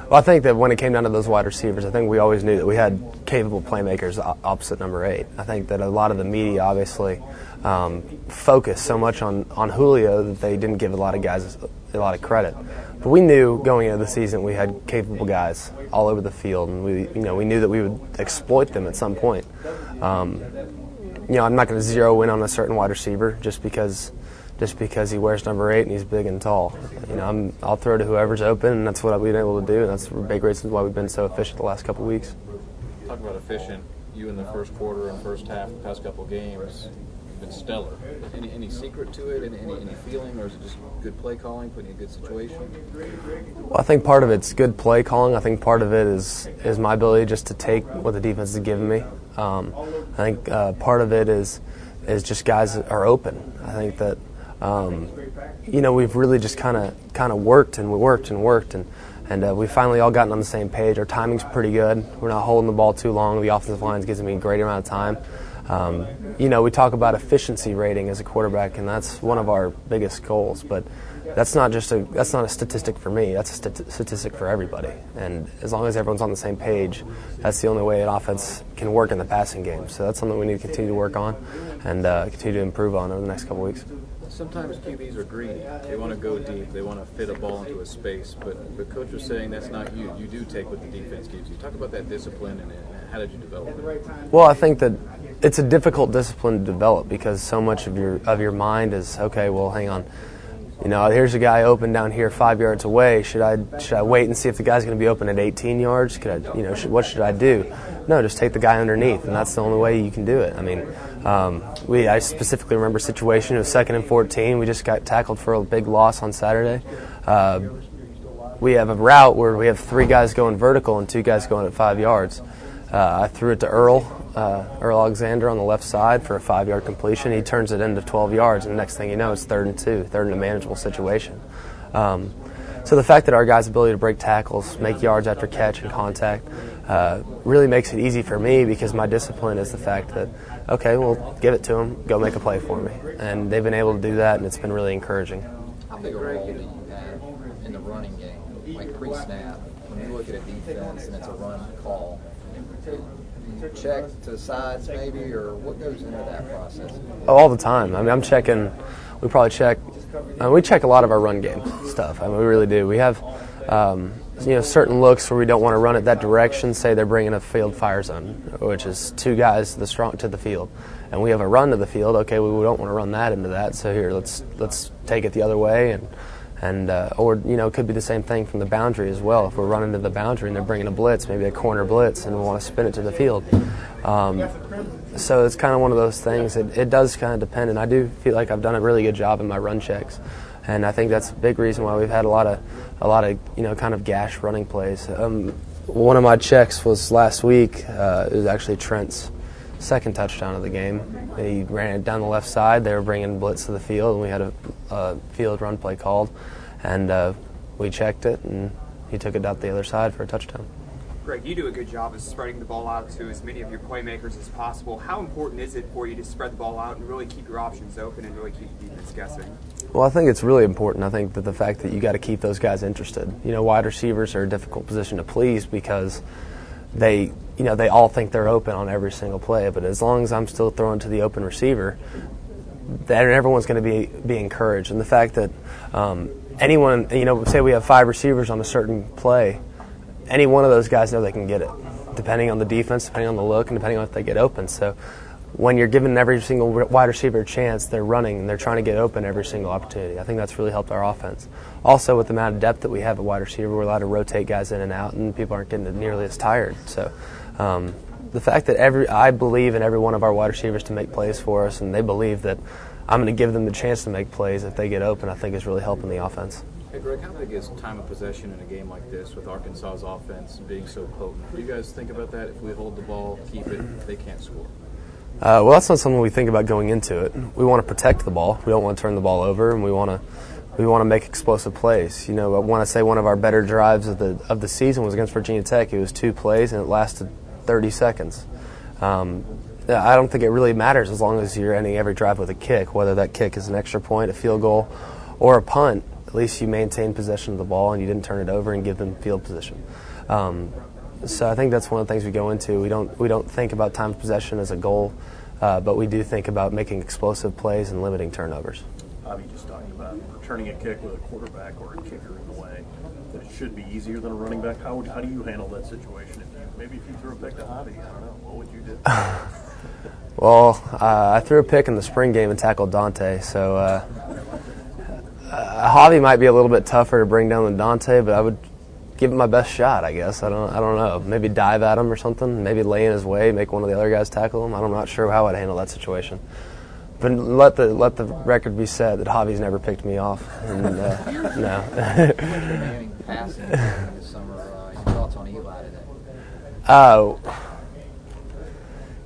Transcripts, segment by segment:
Well, I think that when it came down to those wide receivers, I think we always knew that we had capable playmakers opposite number 8. I think that a lot of the media obviously focused so much on Julio that they didn't give a lot of guys a lot of credit. But we knew going into the season we had capable guys all over the field, and we knew that we would exploit them at some point. I'm not going to zero in on a certain wide receiver just because he wears number 8 and he's big and tall. I'll throw to whoever's open, and that's what we've been able to do, and that's the big reason why we've been so efficient the last couple of weeks. Talk about efficient. You in the first quarter and first half, the past couple of games, you've been stellar. Any secret to it? Any feeling, or is it just good play calling, putting you in a good situation? Well, I think part of it's good play calling. I think part of it is my ability just to take what the defense is giving me. I think part of it is just guys that are open. I think that we've really just kind of worked and we finally all gotten on the same page. Our timing's pretty good. We're not holding the ball too long. The offensive line gives me a great amount of time. We talk about efficiency rating as a quarterback, and that's one of our biggest goals. But that's not a statistic for me. That's a statistic for everybody. And as long as everyone's on the same page, that's the only way an offense can work in the passing game. So that's something we need to continue to work on and continue to improve on over the next couple weeks. Sometimes QBs are greedy. They want to go deep. They want to fit a ball into a space. But the coach was saying that's not you. You do take what the defense gives you. Talk about that discipline and how did you develop it? Well, I think that it's a difficult discipline to develop because so much of your mind is, okay, well, hang on. Here's a guy open down here 5 yards away. Should I wait and see if the guy's going to be open at 18 yards? What should I do? No, just take the guy underneath, and that's the only way you can do it. I specifically remember a situation. It was 2nd and 14. We just got tackled for a big loss on Saturday. We have a route where we have 3 guys going vertical and 2 guys going at 5 yards. I threw it to Earl Alexander on the left side for a 5-yard completion. He turns it into 12 yards, and the next thing you know, it's 3rd and 2, third in a manageable situation. So the fact that our guys' ability to break tackles, make yards after catch and contact, really makes it easy for me because my discipline is the fact that, okay, well, give it to them, go make a play for me. And they've been able to do that, and it's been really encouraging. How big a role do you have in the running game, like pre-snap, when you look at a defense and it's a run call? Check to sides maybe, or what goes into that process? Oh, all the time. I'm checking. We probably check. We check a lot of our run game stuff. We really do. We have certain looks where we don't want to run it that direction. Say they're bringing a field fire zone, which is 2 guys to the field, and we have a run to the field. Okay, we don't want to run that into that. So here, let's take it the other way or it could be the same thing from the boundary as well. If we're running to the boundary and they're bringing a blitz, maybe a corner blitz, and we want to spin it to the field. So it's kind of one of those things. It does kind of depend, and I do feel like I've done a really good job in my run checks, and I think that's a big reason why we've had a lot of kind of gash running plays. One of my checks was last week. It was actually Trent's 2nd touchdown of the game. He ran it down the left side. They were bringing blitz to the field, and we had a field run play called, and we checked it, and he took it out the other side for a touchdown. Greg, you do a good job of spreading the ball out to as many of your playmakers as possible. How important is it for you to spread the ball out and really keep your options open and really keep the defense guessing? Well, I think it's really important. I think that the fact that you got to keep those guys interested. Wide receivers are a difficult position to please because they all think they're open on every single play. But as long as I'm still throwing to the open receiver, then everyone's going to be encouraged. And the fact that anyone, say we have 5 receivers on a certain play, any one of those guys know they can get it, depending on the defense, depending on the look, and depending on if they get open. So when you're giving every single wide receiver a chance, they're running and they're trying to get open every single opportunity. I think that's really helped our offense. Also, with the amount of depth that we have at wide receiver, we're allowed to rotate guys in and out, and people aren't getting nearly as tired. So the fact that I believe in every one of our wide receivers to make plays for us, and they believe that I'm going to give them the chance to make plays if they get open, I think is really helping the offense. Hey, Greg, how big is time of possession in a game like this with Arkansas's offense being so potent? Do you guys think about that? If we hold the ball, keep it, they can't score. Well, that's not something we think about going into it. We want to protect the ball. We don't want to turn the ball over, and we want to make explosive plays. I want to say one of our better drives of the season was against Virginia Tech. It was 2 plays, and it lasted 30 seconds. I don't think it really matters as long as you're ending every drive with a kick, whether that kick is an extra point, a field goal, or a punt. at least you maintained possession of the ball and you didn't turn it over and give them field position. So I think that's one of the things we go into. We don't think about time of possession as a goal, but we do think about making explosive plays and limiting turnovers. Javi just talking about returning a kick with a quarterback or a kicker in the way, that it should be easier than a running back. How do you handle that situation? Maybe if you threw a pick to Javi, I don't know, what would you do? Well, I threw a pick in the spring game and tackled Dante, so Javi might be a little bit tougher to bring down than Dante, but I would give it my best shot, I guess. I don't know. Maybe dive at him or something. Maybe lay in his way, make one of the other guys tackle him. I'm not sure how I'd handle that situation. But let the record be said that Javi's never picked me off. And, no. Remaining passing this summer. Your thoughts on Eli today? Oh,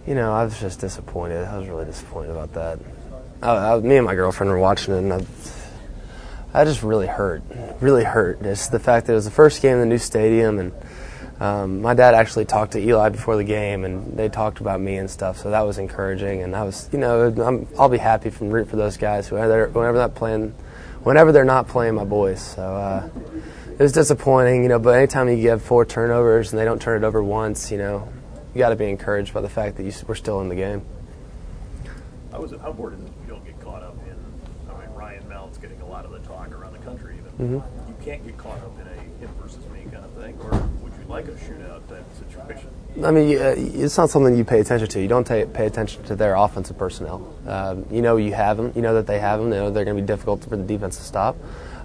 I was just disappointed. I was really disappointed about that. Me and my girlfriend were watching it, and I just really hurt. It's the fact that it was the first game in the new stadium, and my dad actually talked to Eli before the game, and they talked about me and stuff, so that was encouraging. And I was, I'll be happy from root for those guys whenever they're not playing my boys. So it was disappointing, but anytime you have 4 turnovers and they don't turn it over once, you got to be encouraged by the fact that we're still in the game. How important is it you don't get caught up in? Ryan Mall's getting a lot of the talk around the country. Even you can't get caught up in a him versus me kind of thing, or would you like a shootout type of situation? It's not something you pay attention to. You don't pay attention to their offensive personnel. You have them. You know that they have them. They know they're going to be difficult for the defense to stop.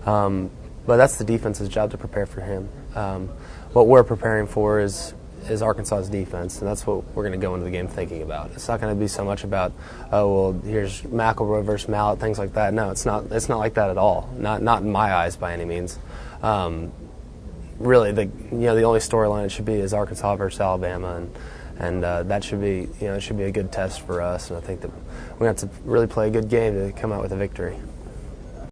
But that's the defense's job to prepare for him. What we're preparing for is Arkansas's defense, and that's what we're going to go into the game thinking about. It's not going to be so much about, here's McElroy versus Mallet, things like that. No, it's not like that at all. Not in my eyes by any means. Really, the only storyline it should be is Arkansas versus Alabama, and that should be it should be a good test for us. And I think that we have to really play a good game to come out with a victory.